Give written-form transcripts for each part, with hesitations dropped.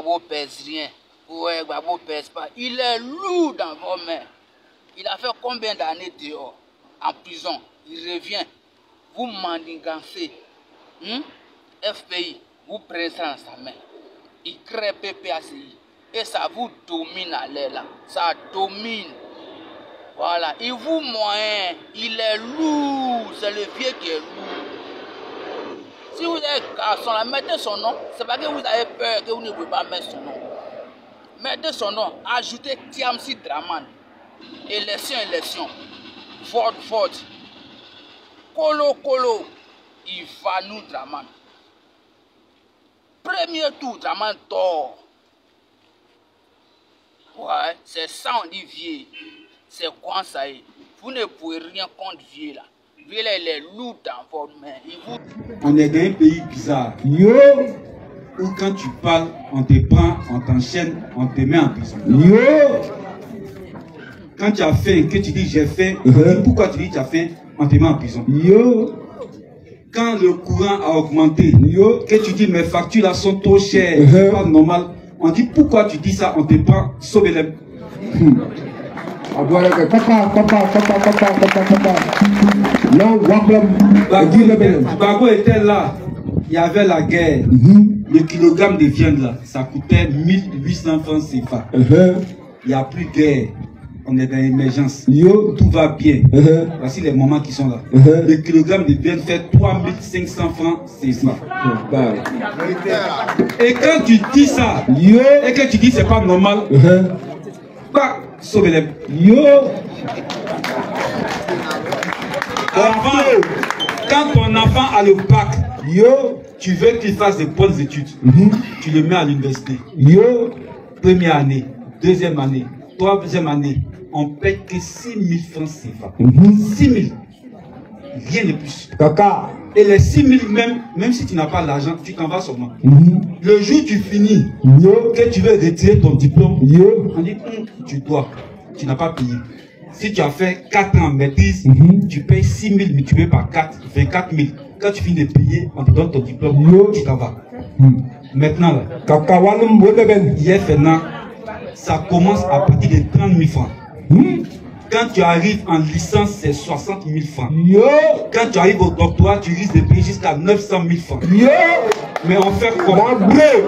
Gbagbo pèse rien. Ouais, Gbagbo pèse pas. Il est lourd dans vos mains. Il a fait combien d'années dehors, en prison? Il revient. Vous mandigancez. FPI, vous prenez ça dans sa main. Il crée PPACI. Et ça vous domine à l'air là. Ça domine. Voilà. Il vous moyen. Il est lourd. C'est le vieux qui est lourd. Si vous êtes garçon, mettez son nom. C'est pas que vous avez peur que vous ne pouvez pas mettre son nom. Mettez son nom. Ajoutez Tiamsi Draman. Élection. Vote. Kolo. Il va nous Draman. Premier tour, Draman tort. Ouais, c'est ça on dit vieux. C'est quoi ça y est? Vous ne pouvez rien contre vieux là. Vieux là, il est lourd dans votre main. On est dans un pays bizarre. Yo! Où quand tu parles, on te prend, on t'enchaîne, on te met en prison. Yo! Quand tu as fait, que tu dis j'ai fait, pourquoi tu dis tu as fait, on te met en prison. Yo! Quand le courant a augmenté, que tu dis mes factures là sont trop chères, c'est pas normal. On dit pourquoi tu dis ça, on te prend, sauve les. Gbagbo était là, il y avait la guerre. Le kilogramme de viande là, ça coûtait 1800 francs CFA. Il n'y a plus de guerre. On est dans l'émergence. Tout va bien. Voici les moments qui sont là. Le kilogramme de viande fait 3500 francs CFA. Et quand tu dis ça, et que tu dis c'est pas normal, pas sauver les. Quand ton enfant a le bac, tu veux qu'il fasse de bonnes études, tu le mets à l'université. Première année, deuxième année, troisième année, on paye que 6000 francs CFA. 6000. Rien de plus. Kaka. Et les 6000 même si tu n'as pas l'argent, tu t'en vas seulement. Le jour où tu finis, que tu veux retirer ton diplôme, on dit, tu dois, tu n'as pas payé. Si tu as fait 4 ans en maîtrise, tu payes 6000 multiplié par 4, 24 000. Quand tu finis de payer, on te donne ton diplôme, tu t'en vas. Maintenant, là, ça commence à partir de 30 000 francs. Quand tu arrives en licence, c'est 60 000 francs. Quand tu arrives au doctorat, tu risques de payer jusqu'à 900 000 francs. Mais on fait comment? On fait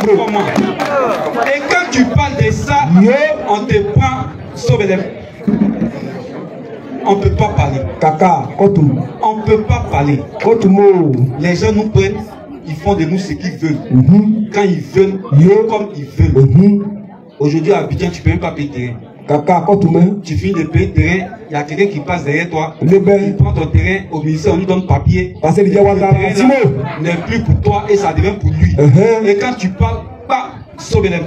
comment? Et quand tu parles de ça, on te prend, sauve les. On ne peut pas parler. On ne peut pas parler. Les gens nous prennent, ils font de nous ce qu'ils veulent. Quand ils veulent, comme ils veulent. Aujourd'hui à Abidjan, tu ne peux même pas payer terrain. Tu finis de payer terrain, il y a quelqu'un qui passe derrière toi. Il prend ton terrain au ministère, on lui donne papier. Le terrain n'est plus pour toi et ça devient pour lui. Et quand tu parles, pas sauver les.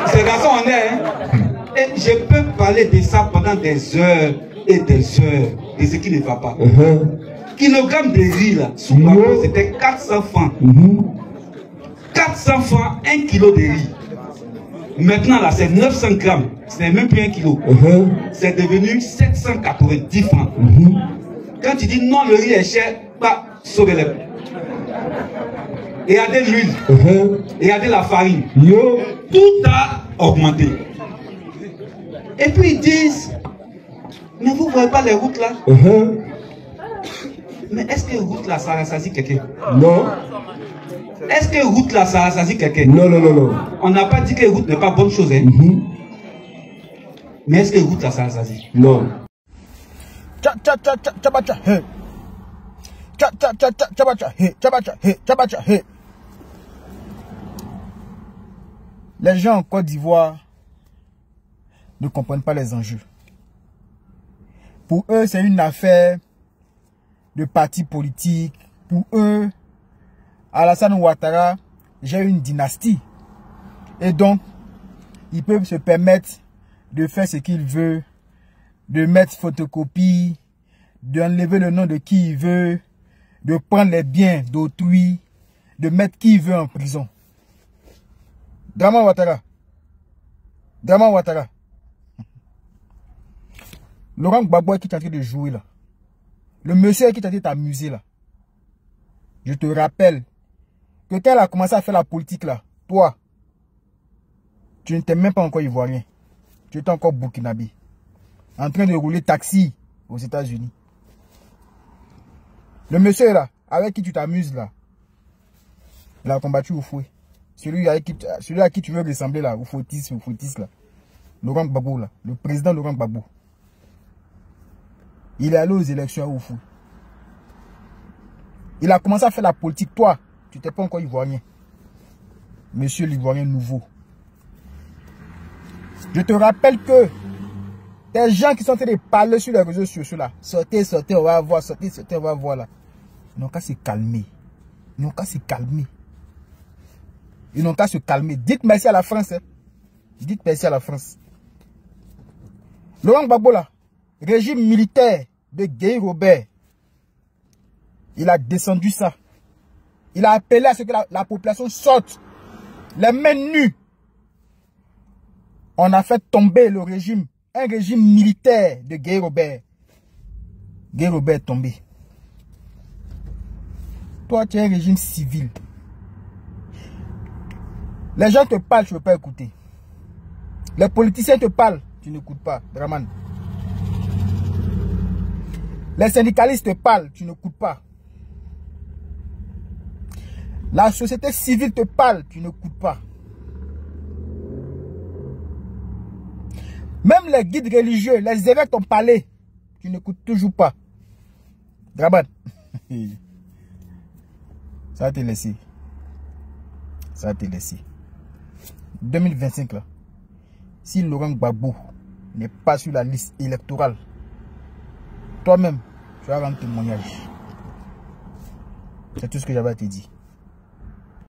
C'est dans ça on est. Et je peux parler de ça pendant des heures et des heures. De ce qui ne va pas. Kilogramme de riz là, sous Gbagbo, c'était 400 francs. 400 francs, 1 kilo de riz. Maintenant là, c'est 900 grammes. Ce n'est même plus 1 kilo. C'est devenu 790 francs. Quand tu dis non, le riz est cher, pas sauver les. Regardez l'huile. Regardez la farine. Tout a augmenté. Et puis ils disent, mais vous ne voyez pas les routes là? Mais est-ce que route là, ça rassasie quelqu'un? Non. Est-ce que route là, ça rassasie quelqu'un? Non. On n'a pas dit que route n'est pas bonne chose. Hein? Mais est-ce que route là, ça rassasie? Non. Les gens en Côte d'Ivoire ne comprennent pas les enjeux. Pour eux, c'est une affaire de parti politique. Pour eux, Alassane Ouattara gère une dynastie. Et donc, ils peuvent se permettre de faire ce qu'ils veulent, de mettre photocopie, d'enlever le nom de qui il veut, de prendre les biens d'autrui, de mettre qui il veut en prison. Draman Ouattara. Laurent Gbagbo qui est en train de jouer là. Le monsieur qui t'a dit t'amuser là. Je te rappelle que quand elle a commencé à faire la politique là, toi, tu n'étais même pas encore ivoirien. Tu étais encore burkinabé. En train de rouler taxi aux États-Unis. Le monsieur là, avec qui tu t'amuses là, il a combattu au fouet. Celui à qui tu veux ressembler là, au fautis là. Laurent Gbagbo là, le président Laurent Gbagbo. Il est allé aux élections à Oufou. Il a commencé à faire la politique. Toi, tu n'étais pas encore ivoirien. Monsieur l'ivoirien nouveau. Je te rappelle que des gens qui sont en train de parler sur les réseaux sociaux là, sortez, on va voir, sortez, on va voir là. Ils n'ont qu'à se calmer. Ils n'ont qu'à se calmer. Ils n'ont qu'à se calmer. Dites merci à la France. Hein. Dites merci à la France. Laurent Gbagbo là, régime militaire de Guy Robert. Il a descendu ça. Il a appelé à ce que la population sorte. Les mains nues. On a fait tomber le régime. Un régime militaire de Guy Robert. Guy Robert est tombé. Toi, tu es un régime civil. Les gens te parlent, tu ne veux pas écouter. Les politiciens te parlent, tu n'écoutes pas. Draman. Les syndicalistes te parlent, tu n'écoutes pas. La société civile te parle, tu n'écoutes pas. Même les guides religieux, les évêques t'ont parlé, tu n'écoutes toujours pas. Draman. Ça va te laisser. Ça va te laisser. 2025 là. Si Laurent Gbagbo n'est pas sur la liste électorale, toi-même, tu vas rendre témoignage. C'est tout ce que j'avais à te dire.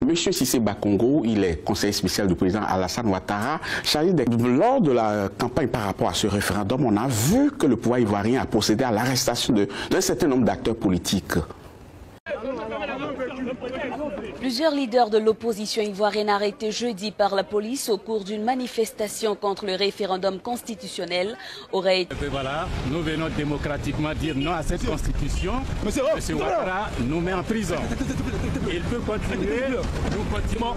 Monsieur Cissé Bakongo, il est conseiller spécial du président Alassane Ouattara. Lors de la campagne par rapport à ce référendum, on a vu que le pouvoir ivoirien a procédé à l'arrestation d'un certain nombre d'acteurs politiques. Plusieurs leaders de l'opposition ivoirienne arrêtés jeudi par la police au cours d'une manifestation contre le référendum constitutionnel auraient été... Voilà, nous venons démocratiquement dire non à cette constitution. Monsieur Ouattara nous met en prison. Il peut continuer, nous continuons.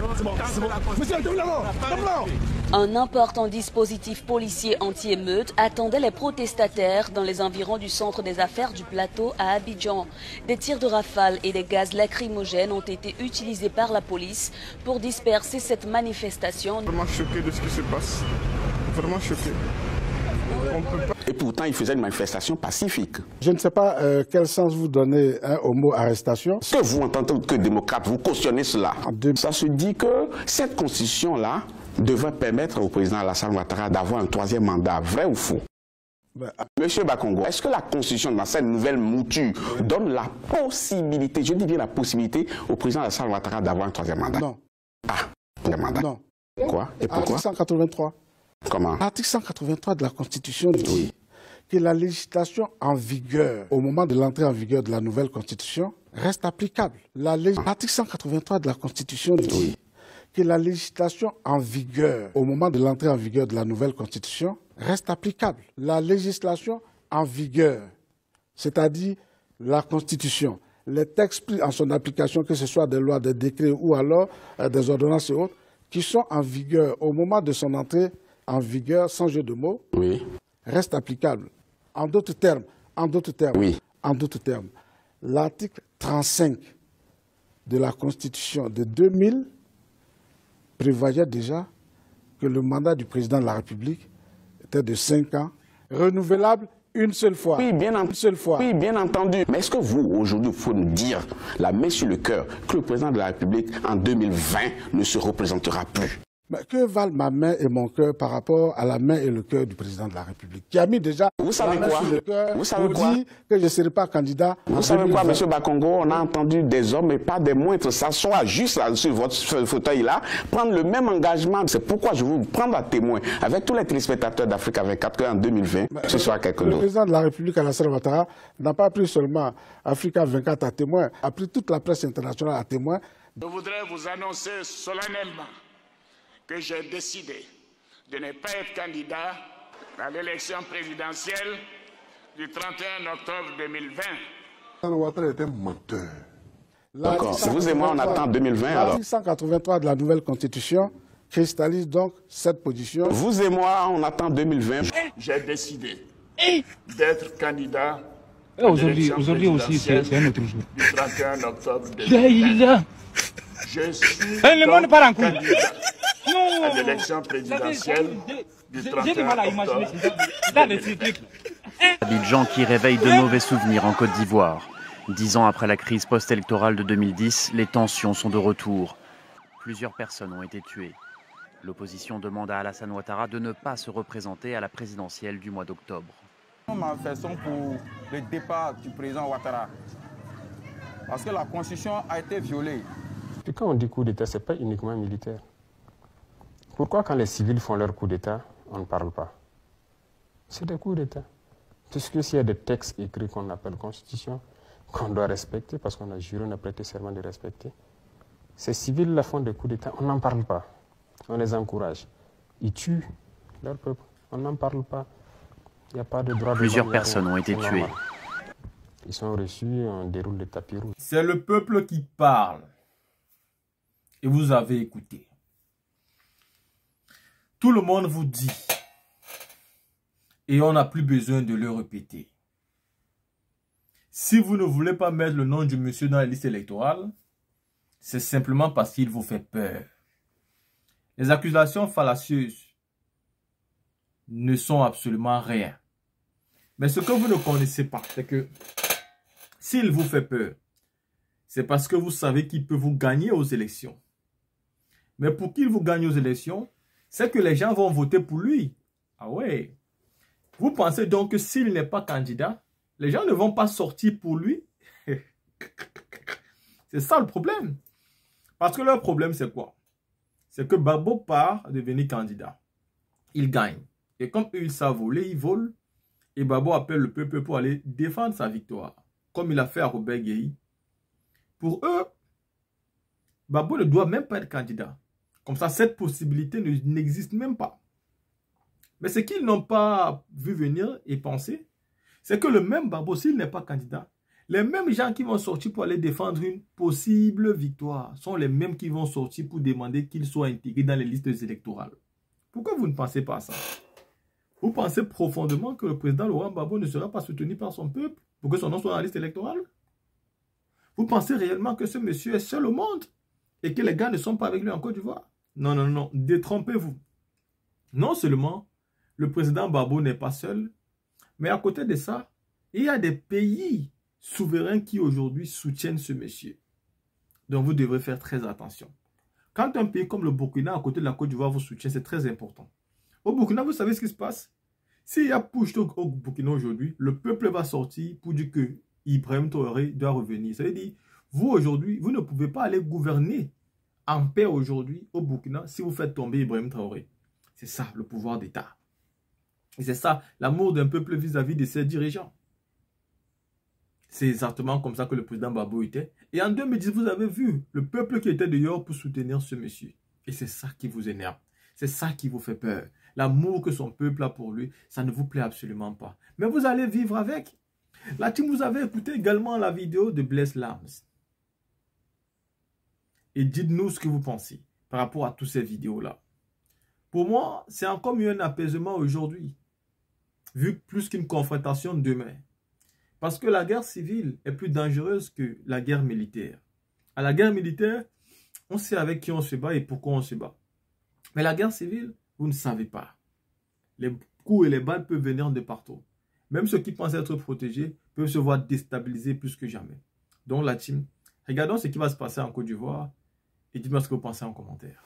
Un important dispositif policier anti-émeute attendait les protestataires dans les environs du centre des affaires du plateau à Abidjan. Des tirs de rafale et des gaz lacrymogènes ont été utilisés par la police pour disperser cette manifestation. Vraiment choqué de ce qui se passe. Vraiment choqué. Et pourtant, il faisait une manifestation pacifique. Je ne sais pas quel sens vous donnez au mot arrestation. Est-ce que vous, en tant que démocrate, vous cautionnez cela? Ça se dit que cette constitution-là devrait permettre au président Alassane Ouattara d'avoir un troisième mandat. Vrai ou faux? Monsieur Bakongo, est-ce que la constitution dans cette nouvelle mouture donne la possibilité, je dis bien la possibilité, au président Alassane Ouattara d'avoir un troisième mandat? Non. Ah, un mandat. Non. Quoi? Et pourquoi? Article 183. Comment? L'article 183 de la Constitution dit que la législation en vigueur au moment de l'entrée en vigueur de la nouvelle Constitution reste applicable. L'article 183 de la Constitution dit que la législation en vigueur au moment de l'entrée en vigueur de la nouvelle Constitution reste applicable. La législation en vigueur, c'est-à-dire la Constitution, les textes pris en son application, que ce soit des lois, des décrets ou alors des ordonnances et autres, qui sont en vigueur au moment de son entrée en vigueur, sans jeu de mots, restent applicables. En d'autres termes, l'article 35 de la Constitution de 2000 prévoyait déjà que le mandat du président de la République était de 5 ans, renouvelable une seule fois. Oui, bien entendu. Mais est-ce que vous, aujourd'hui, il faut nous dire, la main sur le cœur, que le président de la République, en 2020, ne se représentera plus? Mais que valent ma main et mon cœur par rapport à la main et le cœur du président de la République, qui a mis déjà vous savez la main quoi sur le cœur vous savez pour quoi dire que je ne serai pas candidat. Vous savez quoi, M. Bakongo? On a entendu des hommes et pas des moindres s'asseoir juste là, sur votre fauteuil-là, prendre le même engagement. C'est pourquoi je veux vous prendre à témoin avec tous les téléspectateurs d'Afrique 24 qu'en 2020, ce soit quelqu'un d'autre. Le président de la République, Alassane Ouattara, n'a pas pris seulement Africa 24 à témoin, a pris toute la presse internationale à témoin. Je voudrais vous annoncer solennellement que j'ai décidé de ne pas être candidat à l'élection présidentielle du 31 octobre 2020 Ouattara est un menteur. D'accord. Vous et moi, on attend 2020 alors. L'article 183 de la nouvelle constitution cristallise donc cette position. Vous et moi, on attend 2020. J'ai décidé d'être candidat Aujourd'hui aussi, c'est un autre jour. du 31 octobre 2020. Je suis donc candidat à l'élection présidentielle du 31 octobre 2020. Abidjan qui réveille de mauvais souvenirs en Côte d'Ivoire. 10 ans après la crise post-électorale de 2010, les tensions sont de retour. Plusieurs personnes ont été tuées. L'opposition demande à Alassane Ouattara de ne pas se représenter à la présidentielle du mois d'octobre. Manifestons pour le départ du président Ouattara. Parce que la constitution a été violée. Et quand on dit coup d'État, ce n'est pas uniquement militaire. Pourquoi quand les civils font leur coup d'État, on ne parle pas? C'est des coups d'État. Puisque s'il y a des textes écrits qu'on appelle constitution, qu'on doit respecter, parce qu'on a juré, on a prêté serment de respecter. Ces civils-là font des coups d'État, on n'en parle pas. On les encourage. Ils tuent leur peuple, on n'en parle pas. Il n'y a pas de droit de... Plusieurs personnes ont été tuées. Ils sont reçus, on déroule le tapis rouge. C'est le peuple qui parle. Et vous avez écouté. Tout le monde vous dit. Et on n'a plus besoin de le répéter. Si vous ne voulez pas mettre le nom du monsieur dans la liste électorale, c'est simplement parce qu'il vous fait peur. Les accusations fallacieuses ne sont absolument rien. Mais ce que vous ne connaissez pas, c'est que s'il vous fait peur, c'est parce que vous savez qu'il peut vous gagner aux élections. Mais pour qu'il vous gagne aux élections, c'est que les gens vont voter pour lui. Ah ouais. Vous pensez donc que s'il n'est pas candidat, les gens ne vont pas sortir pour lui? C'est ça le problème. Parce que leur problème, c'est quoi? C'est que Babo part devenir candidat. Il gagne. Et comme eux, ils savent voler, ils volent. Et Babo appelle le peuple pour aller défendre sa victoire. Comme il a fait à Robert Gueye. Pour eux, Babo ne doit même pas être candidat. Comme ça, cette possibilité n'existe même pas. Mais ce qu'ils n'ont pas vu venir et penser, c'est que le même Babo, s'il n'est pas candidat, les mêmes gens qui vont sortir pour aller défendre une possible victoire sont les mêmes qui vont sortir pour demander qu'il soit intégré dans les listes électorales. Pourquoi vous ne pensez pas à ça? Vous pensez profondément que le président Laurent Gbagbo ne sera pas soutenu par son peuple pour que son nom soit dans la liste électorale? Vous pensez réellement que ce monsieur est seul au monde et que les gars ne sont pas avec lui en Côte d'Ivoire? Non, non, non, détrompez-vous. Non seulement le président Gbagbo n'est pas seul, mais à côté de ça, il y a des pays souverains qui aujourd'hui soutiennent ce monsieur. Donc vous devrez faire très attention. Quand un pays comme le Burkina, à côté de la Côte d'Ivoire, vous soutient, c'est très important. Au Burkina, vous savez ce qui se passe? S'il y a push au Burkina aujourd'hui, le peuple va sortir pour dire que Ibrahim Traoré doit revenir. Ça veut dire, vous aujourd'hui, vous ne pouvez pas aller gouverner en paix aujourd'hui au Burkina si vous faites tomber Ibrahim Traoré. C'est ça, le pouvoir d'État. Et c'est ça, l'amour d'un peuple vis-à-vis de ses dirigeants. C'est exactement comme ça que le président Gbagbo était. Et en 2010, vous avez vu le peuple qui était dehors pour soutenir ce monsieur. Et c'est ça qui vous énerve. C'est ça qui vous fait peur. L'amour que son peuple a pour lui, ça ne vous plaît absolument pas. Mais vous allez vivre avec. La team, vous avez écouté également la vidéo de Bless Lams. Et dites-nous ce que vous pensez par rapport à toutes ces vidéos-là. Pour moi, c'est encore mieux un apaisement aujourd'hui, vu plus qu'une confrontation demain. Parce que la guerre civile est plus dangereuse que la guerre militaire. À la guerre militaire, on sait avec qui on se bat et pourquoi on se bat. Mais la guerre civile, vous ne savez pas. Les coups et les balles peuvent venir de partout. Même ceux qui pensent être protégés peuvent se voir déstabilisés plus que jamais. Donc la team, regardons ce qui va se passer en Côte d'Ivoire et dites-moi ce que vous pensez en commentaire.